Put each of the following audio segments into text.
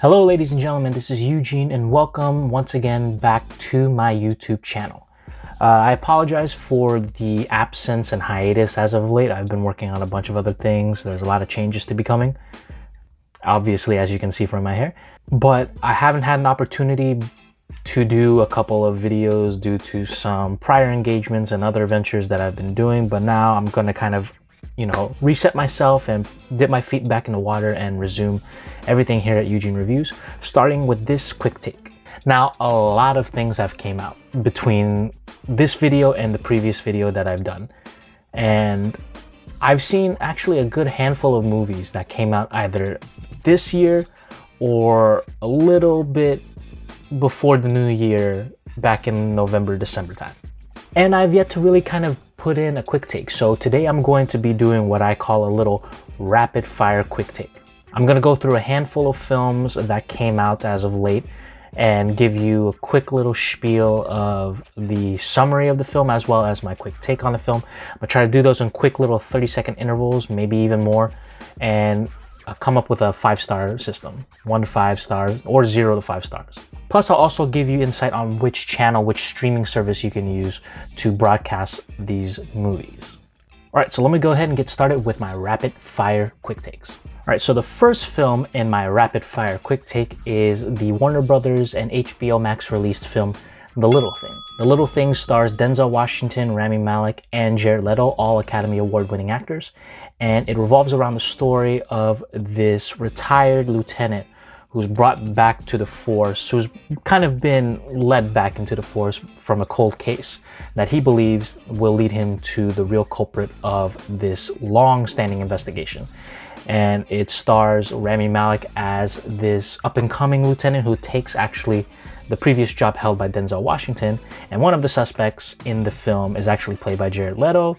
Hello ladies and gentlemen, this is Eugene and welcome once again back to my YouTube channel. I apologize for the absence and hiatus as of late. I've been working on a bunch of other things. There's a lot of changes to be coming, obviously, as you can see from my hair. But I haven't had an opportunity to do a couple of videos due to some prior engagements and other ventures that I've been doing. But now I'm going to kind of reset myself and dip my feet back in the water and resume everything here at Eugene Reviews, starting with this quick take. Now, a lot of things have came out between this video and the previous video that I've done. And I've seen actually a good handful of movies that came out either this year or a little bit before the new year, back in November, December time. And I've yet to really kind of put in a quick take. So today I'm going to be doing what I call a little rapid fire quick take. I'm going to go through a handful of films that came out as of late and give you a quick little spiel of the summary of the film as well as my quick take on the film. I'm going to try to do those in quick little 30-second intervals, maybe even more, and come up with a 5-star system, 1 to 5 stars or 0 to 5 stars. Plus, I'll also give you insight on which channel, which streaming service you can use to broadcast these movies. All right, so let me go ahead and get started with my rapid fire quick takes. All right, so the first film in my rapid fire quick take is the Warner Brothers and HBO Max released film, The Little Thing. The Little Thing stars Denzel Washington, Rami Malek, and Jared Leto, all Academy Award winning actors. And it revolves around the story of this retired lieutenant who's brought back to the force, who's kind of been led back into the force from a cold case that he believes will lead him to the real culprit of this long-standing investigation. And it stars Rami Malek as this up-and-coming lieutenant who takes actually the previous job held by Denzel Washington. And one of the suspects in the film is actually played by Jared Leto.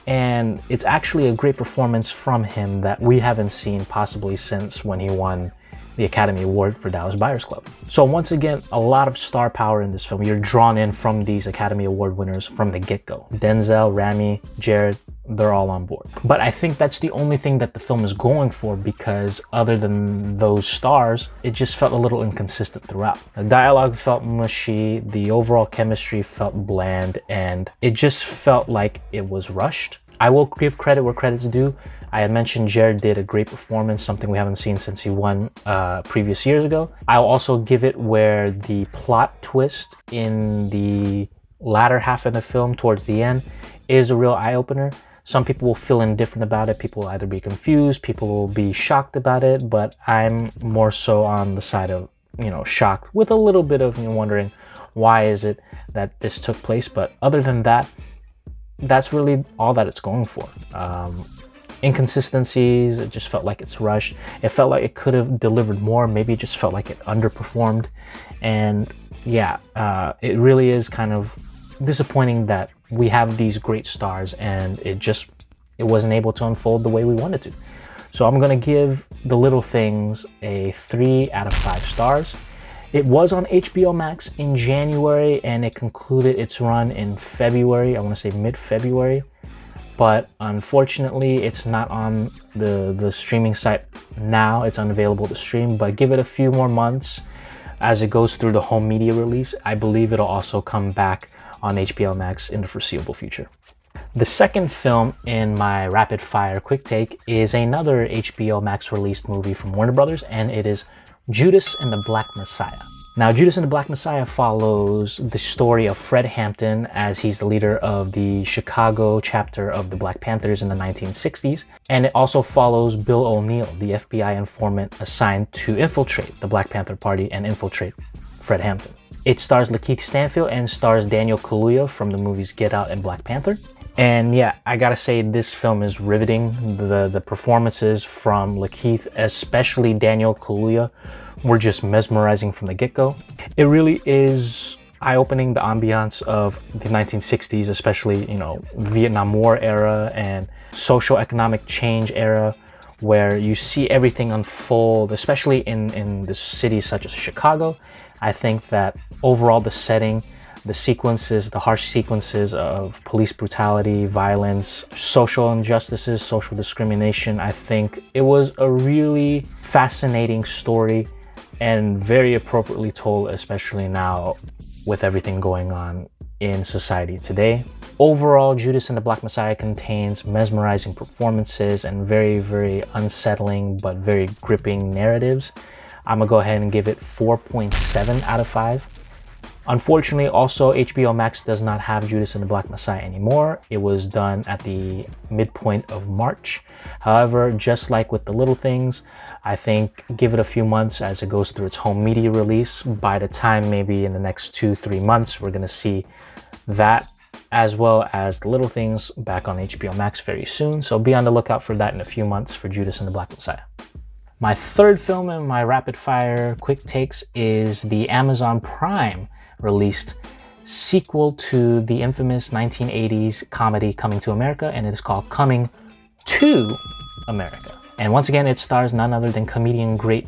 And it's actually a great performance from him that we haven't seen possibly since when he won the Academy Award for Dallas Buyers Club. So once again, a lot of star power in this film. You're drawn in from these Academy Award winners from the get-go. Denzel, Rami, Jared, they're all on board. But I think that's the only thing that the film is going for, because other than those stars, it just felt a little inconsistent throughout. The dialogue felt mushy, the overall chemistry felt bland, and it just felt like it was rushed. I will give credit where credit's due. I had mentioned Jared did a great performance, something we haven't seen since he won previous years ago. I'll also give it where the plot twist in the latter half of the film towards the end is a real eye-opener. Some people will feel indifferent about it. People will either be confused, people will be shocked about it, but I'm more so on the side of, shocked with a little bit of wondering why is it that this took place. But other than that, that's really all that it's going for. Inconsistencies, it just felt like it's rushed. It felt like it could have delivered more. Maybe it just felt like it underperformed. And yeah, it really is kind of disappointing that we have these great stars and it wasn't able to unfold the way we wanted to. So I'm gonna give The Little Things a 3 out of 5 stars. It was on HBO Max in January and it concluded its run in February. I want to say mid-February. But unfortunately, it's not on the streaming site now. It's unavailable to stream, but give it a few more months as it goes through the home media release. I believe it'll also come back on HBO Max in the foreseeable future. The second film in my rapid fire quick take is another HBO Max released movie from Warner Brothers, and it is Judas and the Black Messiah. Now, Judas and the Black Messiah follows the story of Fred Hampton as he's the leader of the Chicago chapter of the Black Panthers in the 1960s. And it also follows Bill O'Neill, the FBI informant assigned to infiltrate the Black Panther Party and infiltrate Fred Hampton. It stars Lakeith Stanfield and stars Daniel Kaluuya from the movies Get Out and Black Panther. And yeah, I gotta say this film is riveting. The performances from Lakeith, especially Daniel Kaluuya, were just mesmerizing from the get-go. It really is eye-opening, the ambiance of the 1960s, especially, Vietnam War era and social economic change era, where you see everything unfold, especially in the cities such as Chicago. I think that overall the setting, the sequences, the harsh sequences of police brutality, violence, social injustices, social discrimination, I think it was a really fascinating story and very appropriately told, especially now with everything going on in society today. Overall, Judas and the Black Messiah contains mesmerizing performances and very, very unsettling but very gripping narratives. I'm gonna go ahead and give it 4.7 out of 5. Unfortunately, also HBO Max does not have Judas and the Black Messiah anymore. It was done at the midpoint of March. However, just like with The Little Things, I think give it a few months as it goes through its home media release. By the time maybe in the next 2-3 months, we're gonna see that as well as The Little Things back on HBO Max very soon. So be on the lookout for that in a few months for Judas and the Black Messiah. My third film in my rapid fire quick takes is the Amazon Prime released sequel to the infamous 1980s comedy Coming to America, and it is called Coming to America. And once again, it stars none other than comedian great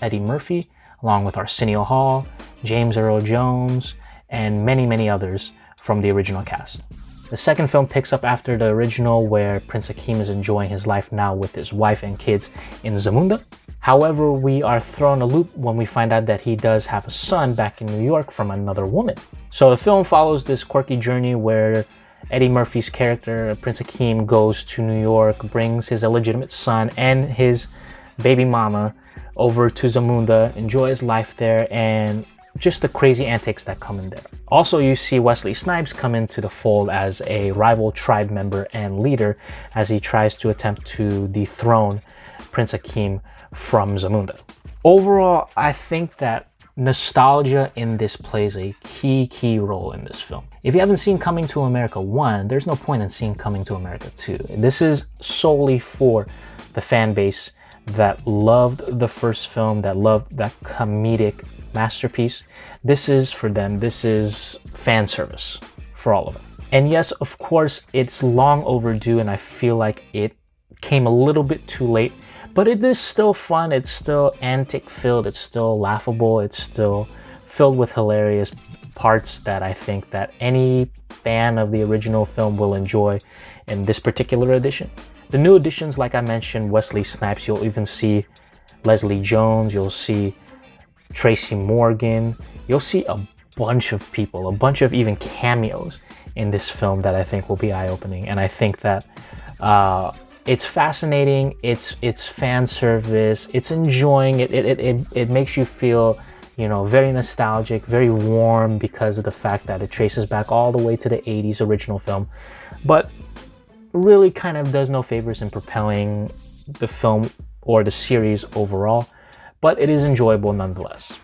Eddie Murphy, along with Arsenio Hall, James Earl Jones, and many, many others from the original cast. The second film picks up after the original, where Prince Akeem is enjoying his life now with his wife and kids in Zamunda. However, we are thrown a loop when we find out that he does have a son back in New York from another woman. So the film follows this quirky journey where Eddie Murphy's character, Prince Akeem, goes to New York, brings his illegitimate son and his baby mama over to Zamunda, enjoys life there, and just the crazy antics that come in there. Also, you see Wesley Snipes come into the fold as a rival tribe member and leader as he tries to attempt to dethrone Prince Akeem from Zamunda. Overall, I think that nostalgia in this plays a key role in this film. If you haven't seen Coming to America 1, there's no point in seeing Coming to America 2. This is solely for the fan base that loved the first film, that loved that comedic masterpiece. This is for them. This is fan service for all of them. And yes, of course, it's long overdue, and I feel like it came a little bit too late, but it is still fun. It's still antic filled. It's still laughable. It's still filled with hilarious parts that I think that any fan of the original film will enjoy in this particular edition. The new editions, like I mentioned, Wesley Snipes, you'll even see Leslie Jones, you'll see Tracy Morgan, you'll see a bunch of people, a bunch of even cameos in this film that I think will be eye-opening. And I think that it's fascinating, it's fan service, it's enjoying it, it makes you feel, you know, very nostalgic, very warm because of the fact that it traces back all the way to the 80s original film, but really kind of does no favors in propelling the film or the series overall. But it is enjoyable nonetheless.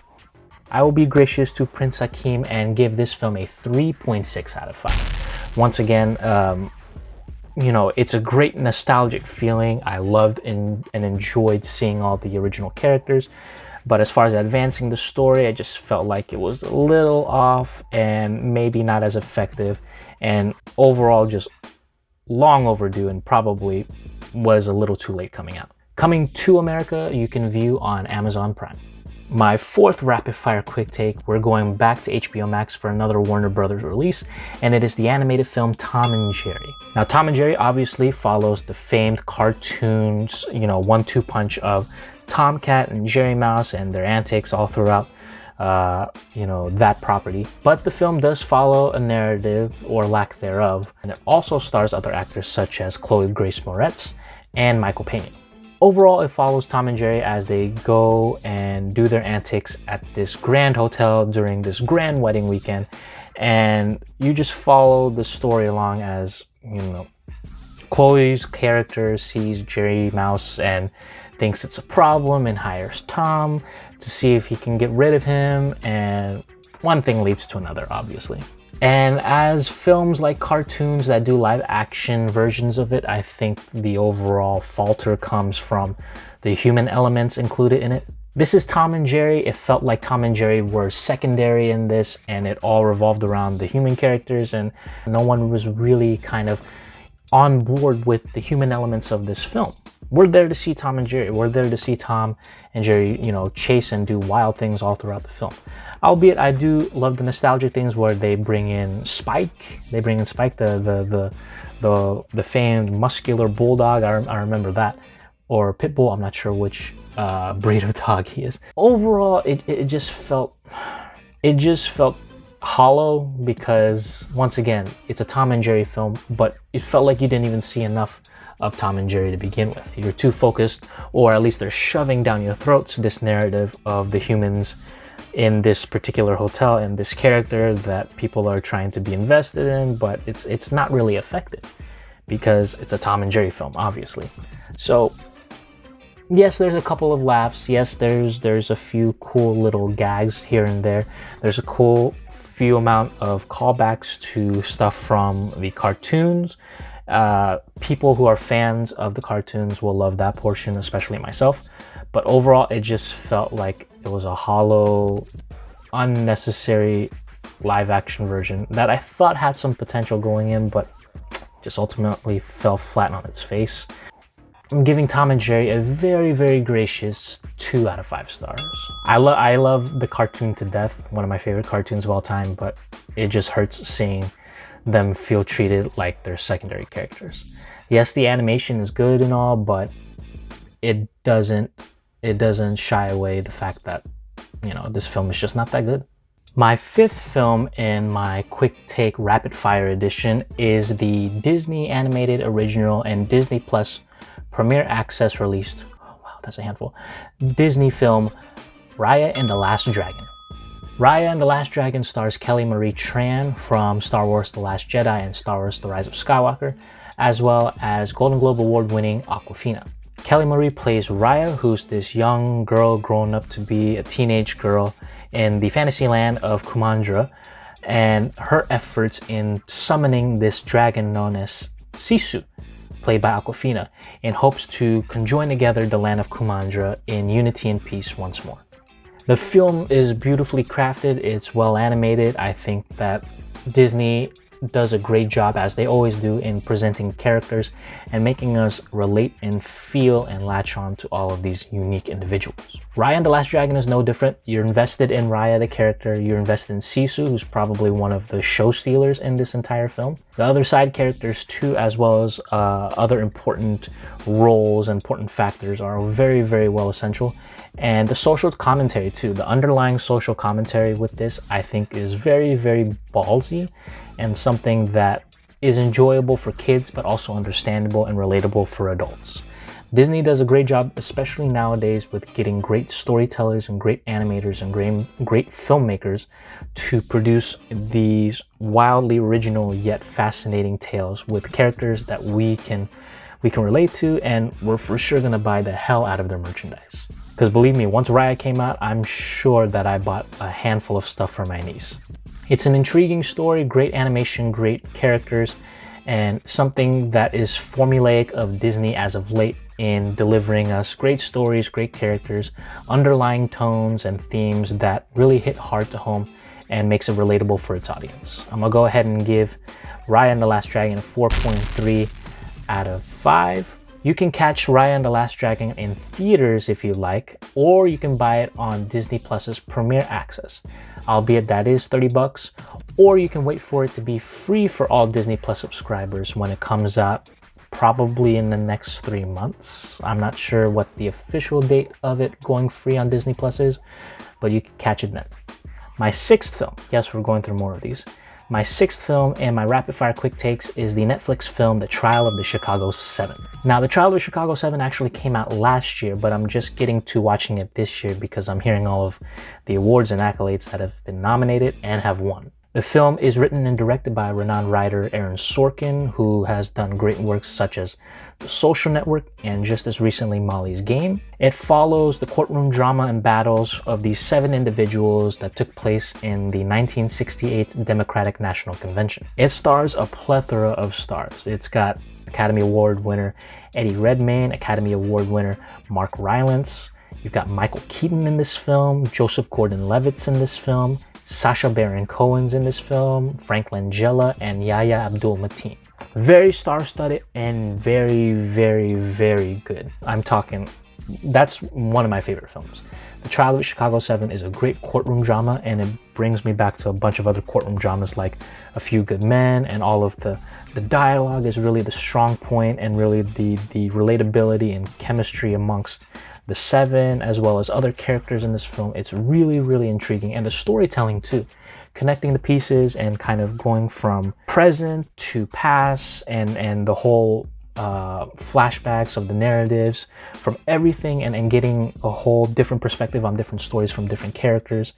I will be gracious to Prince Akeem and give this film a 3.6 out of 5. Once again, you know, it's a great nostalgic feeling. I loved and enjoyed seeing all the original characters. But as far as advancing the story, I just felt like it was a little off and maybe not as effective. And overall, just long overdue and probably was a little too late coming out. Coming to America, you can view on Amazon Prime. My fourth rapid fire quick take, we're going back to HBO Max for another Warner Brothers release, and it is the animated film Tom and Jerry. Now, Tom and Jerry obviously follows the famed cartoons, you know, 1-2 punch of Tomcat and Jerry Mouse and their antics all throughout, you know, that property. But the film does follow a narrative or lack thereof, and it also stars other actors such as Chloe Grace Moretz and Michael Pena. Overall, it follows Tom and Jerry as they go and do their antics at this grand hotel during this grand wedding weekend. And you just follow the story along as, you know, Chloe's character sees Jerry Mouse and thinks it's a problem and hires Tom to see if he can get rid of him. And one thing leads to another, obviously. And as films like cartoons that do live action versions of it, I think the overall falter comes from the human elements included in it. This is Tom and Jerry. It felt like Tom and Jerry were secondary in this, and it all revolved around the human characters, and no one was really kind of on board with the human elements of this film. We're there to see Tom and Jerry. We're there to see Tom and Jerry, you know, chase and do wild things all throughout the film. Albeit, I do love the nostalgic things where they bring in Spike. They bring in Spike, the famed muscular bulldog. I remember that, or Pitbull. I'm not sure which breed of dog he is. Overall, it just felt hollow, because once again, it's a Tom and Jerry film, but it felt like you didn't even see enough of Tom and Jerry to begin with. You're too focused, or at least they're shoving down your throats this narrative of the humans in this particular hotel and this character that people are trying to be invested in, but it's not really effective because it's a Tom and Jerry film, obviously. So yes, there's a couple of laughs. Yes, there's a few cool little gags here and there. There's a cool few amount of callbacks to stuff from the cartoons. People who are fans of the cartoons will love that portion, especially myself. But overall, it just felt like it was a hollow, unnecessary live action version that I thought had some potential going in, but just ultimately fell flat on its face. I'm giving Tom and Jerry a very, very gracious 2 out of 5 stars. I love the cartoon to death, one of my favorite cartoons of all time, but it just hurts seeing them feel treated like they're secondary characters. Yes, the animation is good and all, but it doesn't shy away the fact that, you know, this film is just not that good. My 5th film in my quick take rapid fire edition is the Disney animated original and Disney Plus Premiere Access released, oh wow, that's a handful, Disney film Raya and the Last Dragon. Raya and the Last Dragon stars Kelly Marie Tran from Star Wars The Last Jedi and Star Wars The Rise of Skywalker, as well as Golden Globe Award-winning Awkwafina. Kelly Marie plays Raya, who's this young girl grown up to be a teenage girl in the fantasy land of Kumandra, and her efforts in summoning this dragon known as Sisu, played by Awkwafina, in hopes to conjoin together the land of Kumandra in unity and peace once more. The film is beautifully crafted, it's well animated. I think that Disney does a great job, as they always do, in presenting characters and making us relate and feel and latch on to all of these unique individuals. Raya and the Last Dragon is no different. You're invested in Raya, the character. You're invested in Sisu, who's probably one of the show stealers in this entire film. The other side characters too, as well as other important roles and important factors, are very, very well essential. And the social commentary too, the underlying social commentary with this, I think is very, very ballsy and something that is enjoyable for kids, but also understandable and relatable for adults. Disney does a great job, especially nowadays, with getting great storytellers and great animators and great filmmakers to produce these wildly original yet fascinating tales with characters that we can relate to, and we're for sure gonna buy the hell out of their merchandise. Because believe me, once Raya came out, I'm sure that I bought a handful of stuff for my niece. It's an intriguing story, great animation, great characters, and something that is formulaic of Disney as of late in delivering us great stories, great characters, underlying tones and themes that really hit hard to home and makes it relatable for its audience. I'm gonna go ahead and give Raya and the Last Dragon a 4.3 out of 5. You can catch Raya and the Last Dragon in theaters if you like, or you can buy it on Disney Plus's Premiere Access, albeit that is $30, or you can wait for it to be free for all Disney Plus subscribers when it comes out, probably in the next 3 months. I'm not sure what the official date of it going free on Disney Plus is, but you can catch it then. My 6th film, yes, we're going through more of these. My 6th film and my rapid fire quick takes is the Netflix film The Trial of the Chicago 7. Now, The Trial of the Chicago 7 actually came out last year, but I'm just getting to watching it this year because I'm hearing all of the awards and accolades that have been nominated and have won. The film is written and directed by renowned writer Aaron Sorkin, who has done great works such as The Social Network and just as recently Molly's Game. It follows the courtroom drama and battles of these 7 individuals that took place in the 1968 Democratic National Convention. It stars a plethora of stars. It's got Academy Award winner Eddie Redmayne, Academy Award winner Mark Rylance. You've got Michael Keaton in this film, Joseph Gordon-Levitt's in this film, Sacha Baron Cohen's in this film, Frank Langella, and Yahya Abdul-Mateen. Very star-studded and very, very, very good. I'm talking that's one of my favorite films. The Trial of Chicago 7 is a great courtroom drama, and it brings me back to a bunch of other courtroom dramas like A Few Good Men, and all of the dialogue is really the strong point, and really the relatability and chemistry amongst the seven as well as other characters in this film. It's really, really intriguing, and the storytelling too, connecting the pieces and kind of going from present to past, and the whole flashbacks of the narratives from everything, and getting a whole different perspective on different stories from different characters.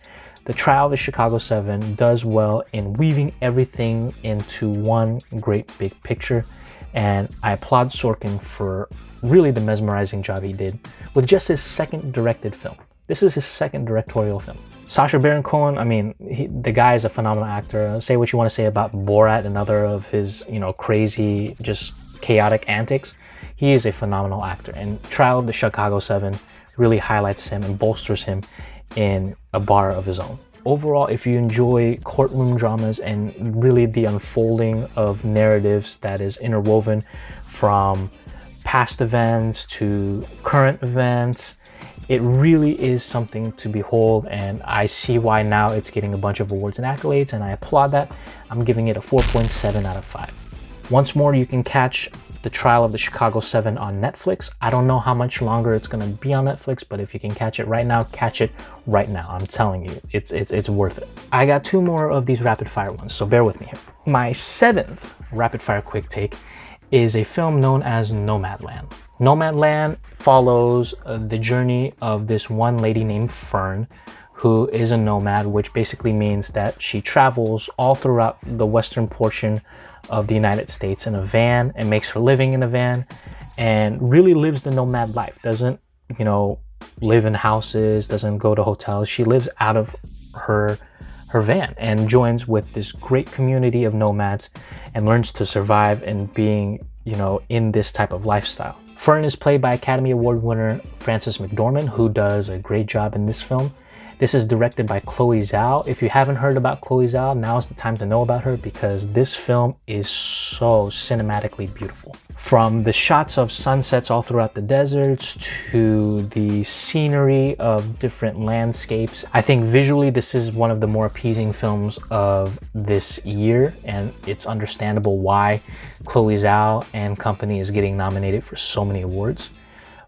The Trial of the Chicago 7 does well in weaving everything into one great big picture, and I applaud Sorkin for really the mesmerizing job he did with just his second directed film. This is his second directorial film. Sacha Baron Cohen, I mean, the guy is a phenomenal actor. Say what you want to say about Borat and other of his, you know, crazy, just chaotic antics. He is a phenomenal actor, and Trial of the Chicago 7 really highlights him and bolsters him in a bar of his own. Overall, if you enjoy courtroom dramas and really the unfolding of narratives that is interwoven from past events to current events, it really is something to behold, and I see why now it's getting a bunch of awards and accolades, and I applaud that. I'm giving it a 4.7 out of 5. Once more, you can catch The Trial of the Chicago 7 on Netflix. I don't know how much longer it's going to be on Netflix, but if you can catch it right now, catch it right now. I'm telling you, it's worth it. I got two more of these rapid fire ones, so bear with me here. My seventh rapid fire quick take is a film known as Nomadland. Nomadland follows the journey of this one lady named Fern, who is a nomad, which basically means that she travels all throughout the western portion of the United States in a van, and makes her living in a van, and really lives the nomad life. Doesn't, you know, live in houses, doesn't go to hotels. She lives out of her van and joins with this great community of nomads and learns to survive and being, you know, in this type of lifestyle. Fern is played by Academy Award winner Frances McDormand, who does a great job in this film. This is directed by Chloe Zhao. If you haven't heard about Chloe Zhao, now is the time to know about her, because this film is so cinematically beautiful. From the shots of sunsets all throughout the deserts to the scenery of different landscapes, I think visually this is one of the more appeasing films of this year, and it's understandable why Chloe Zhao and company is getting nominated for so many awards.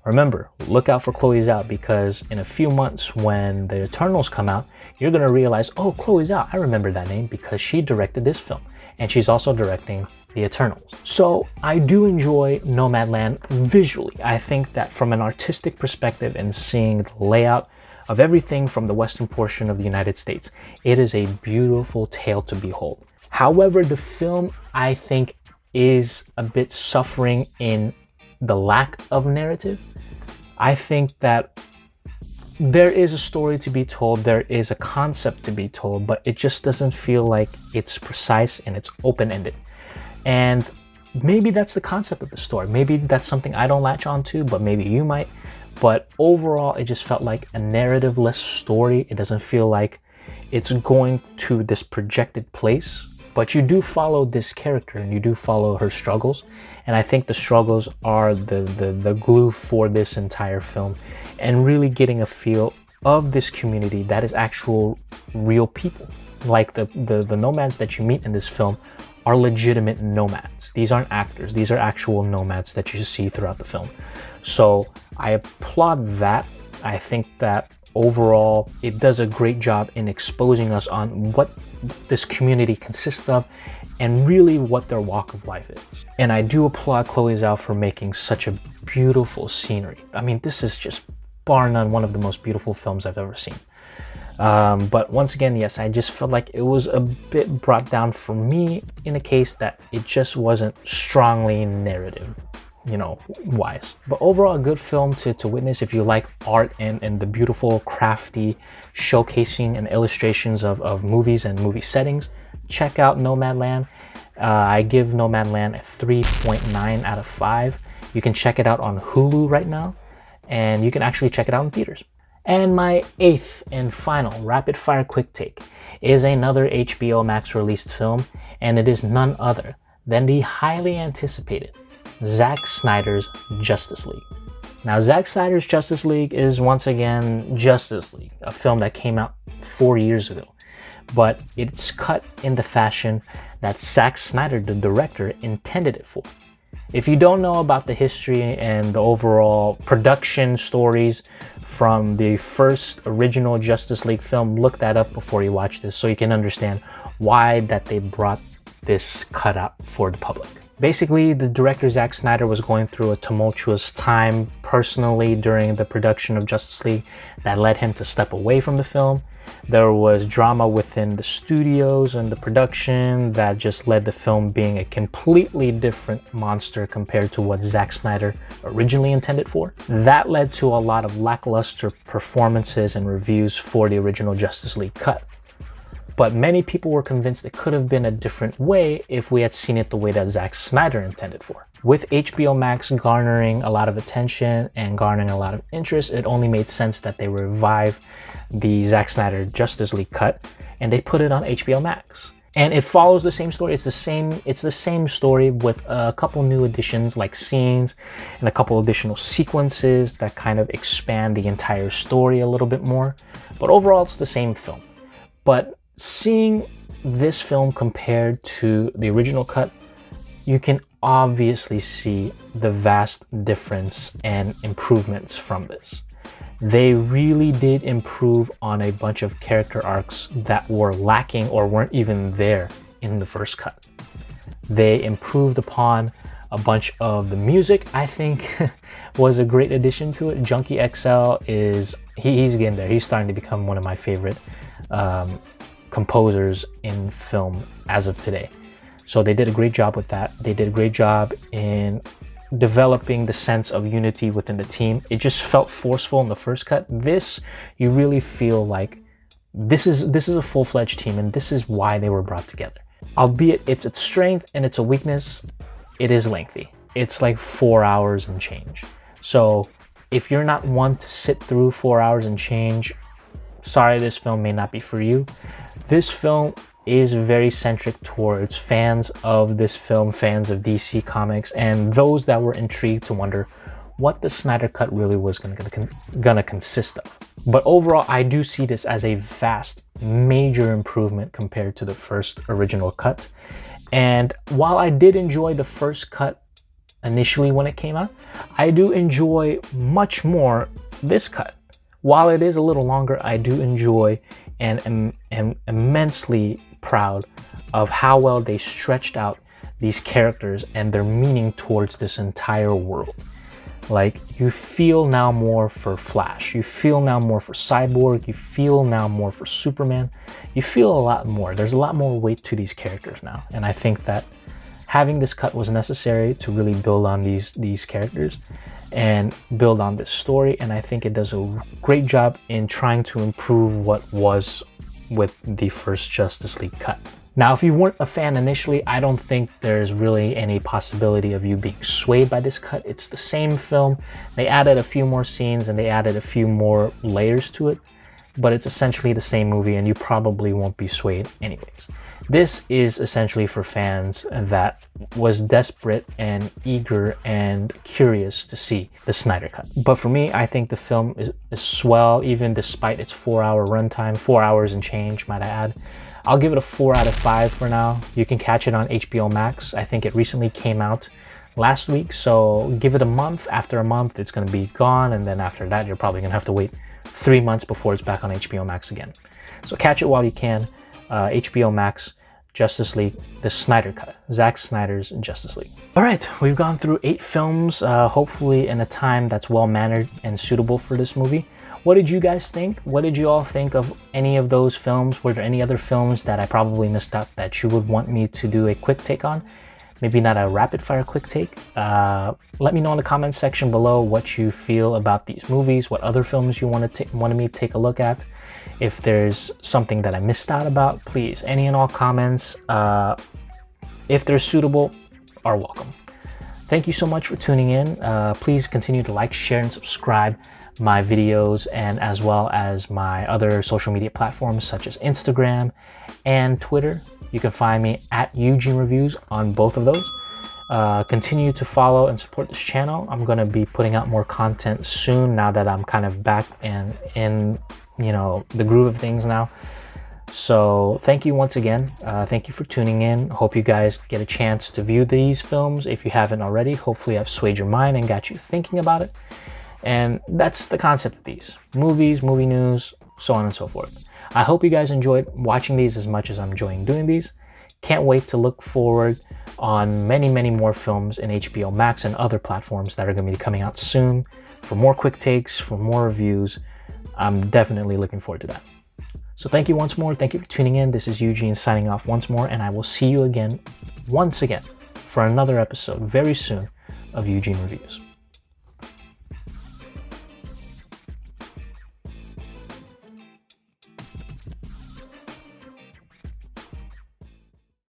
Remember, look out for Chloe Zhao, because in a few months when The Eternals come out, you're going to realize, oh, Chloe Zhao, I remember that name because she directed this film, and she's also directing The Eternals. So I do enjoy Nomadland visually. I think that from an artistic perspective and seeing the layout of everything from the western portion of the United States, it is a beautiful tale to behold. However, the film, I think, is a bit suffering in the lack of narrative. I think that there is a story to be told, there is a concept to be told, but it just doesn't feel like it's precise and it's open-ended. And maybe that's the concept of the story. Maybe that's something I don't latch on to, but maybe you might. But overall, it just felt like a narrative-less story. It doesn't feel like it's going to this projected place. But you do follow this character and you do follow her struggles. And I think the struggles are the glue for this entire film, and really getting a feel of this community that is actual real people. Like the nomads that you meet in this film are legitimate nomads. These aren't actors. These are actual nomads that you see throughout the film. So I applaud that. I think that overall it does a great job in exposing us on what this community consists of and really what their walk of life is. And I do applaud Chloe Zhao for making such a beautiful scenery. I mean, this is just bar none one of the most beautiful films I've ever seen. But once again, yes, I just felt like it was a bit brought down for me in a case that it just wasn't strongly narrative, you know, wise. But overall, a good film to witness if you like art and the beautiful crafty showcasing and illustrations of movies and movie settings. Check out Nomadland. I give Nomadland a 3.9 out of 5. You can check it out on Hulu right now, and you can actually check it out in theaters. And my eighth and final rapid fire quick take is another HBO Max released film, and it is none other than the highly anticipated Zack Snyder's Justice League. Now, Zack Snyder's Justice League is once again Justice League, a film that came out 4 years ago, but it's cut in the fashion that Zack Snyder, the director, intended it for. If you don't know about the history and the overall production stories from the first original Justice League film, look that up before you watch this so you can understand why that they brought this cut out for the public. Basically, the director Zack Snyder was going through a tumultuous time personally during the production of Justice League that led him to step away from the film. There was drama within the studios and the production that just led the film being a completely different monster compared to what Zack Snyder originally intended for. That led to a lot of lackluster performances and reviews for the original Justice League cut. But many people were convinced it could have been a different way if we had seen it the way that Zack Snyder intended for. With HBO Max garnering a lot of attention and garnering a lot of interest, it only made sense that they revive the Zack Snyder Justice League cut and they put it on HBO Max. And it follows the same story. It's the same story with a couple new additions like scenes and a couple additional sequences that kind of expand the entire story a little bit more. But overall, it's the same film. But seeing this film compared to the original cut, you can obviously see the vast difference and improvements from this. They really did improve on a bunch of character arcs that were lacking or weren't even there in the first cut. They improved upon a bunch of the music. I think was a great addition to it. Junkie XL he's getting there. He's starting to become one of my favorite composers in film as of today. So they did a great job with that. They did a great job in developing the sense of unity within the team. It just felt forceful in the first cut. This, you really feel like this is a full-fledged team and this is why they were brought together. Albeit it's its strength and it's a weakness, it is lengthy. It's like 4 hours and change. So if you're not one to sit through 4 hours and change, sorry, this film may not be for you. This film is very centric towards fans of this film, fans of DC Comics, and those that were intrigued to wonder what the Snyder Cut really was gonna consist of. But overall, I do see this as a vast, major improvement compared to the first original cut. And while I did enjoy the first cut initially when it came out, I do enjoy much more this cut. While it is a little longer, I do enjoy and am immensely proud of how well they stretched out these characters and their meaning towards this entire world. Like, you feel now more for Flash, you feel now more for Cyborg, you feel now more for Superman, you feel a lot more. There's a lot more weight to these characters now, and I think that having this cut was necessary to really build on these characters and build on this story, and I think it does a great job in trying to improve what was with the first Justice League cut. Now, if you weren't a fan initially, I don't think there's really any possibility of you being swayed by this cut. It's the same film. They added a few more scenes and they added a few more layers to it, but it's essentially the same movie and you probably won't be swayed anyways. This is essentially for fans that was desperate and eager and curious to see the Snyder Cut. But for me, I think the film is swell, even despite its 4-hour runtime, 4 hours and change, might I add. I'll give it a 4 out of 5 for now. You can catch it on HBO Max. I think it recently came out last week, so give it a month. After a month, it's gonna be gone, and then after that, you're probably gonna have to wait 3 months before it's back on HBO Max again. So catch it while you can. HBO Max, Justice League, the Snyder Cut, Zack Snyder's Justice League. All right, we've gone through 8 films, hopefully in a time that's well-mannered and suitable for this movie. What did you guys think? What did you all think of any of those films? Were there any other films that I probably missed out that you would want me to do a quick take on? Maybe not a rapid-fire quick take. Let me know in the comments section below what you feel about these movies, what other films you wanted me to take a look at. If there's something that I missed out about, please, any and all comments, if they're suitable, are welcome. Thank you so much for tuning in. Please continue to like, share, and subscribe my videos, and as well as my other social media platforms such as Instagram and Twitter. You can find me at Eugene Reviews on both of those. Continue to follow and support this channel. I'm going to be putting out more content soon now that I'm kind of back and in, you know, the groove of things now. So thank you once again. Thank you for tuning in. Hope you guys get a chance to view these films if you haven't already. Hopefully I've swayed your mind and got you thinking about it. And that's the concept of these. Movies, movie news, so on and so forth. I hope you guys enjoyed watching these as much as I'm enjoying doing these. Can't wait to look forward on many, many more films in HBO Max and other platforms that are going to be coming out soon. For more quick takes, for more reviews, I'm definitely looking forward to that. So thank you once more. Thank you for tuning in. This is Eugene signing off once more, and I will see you again, once again, for another episode very soon of Eugene Reviews.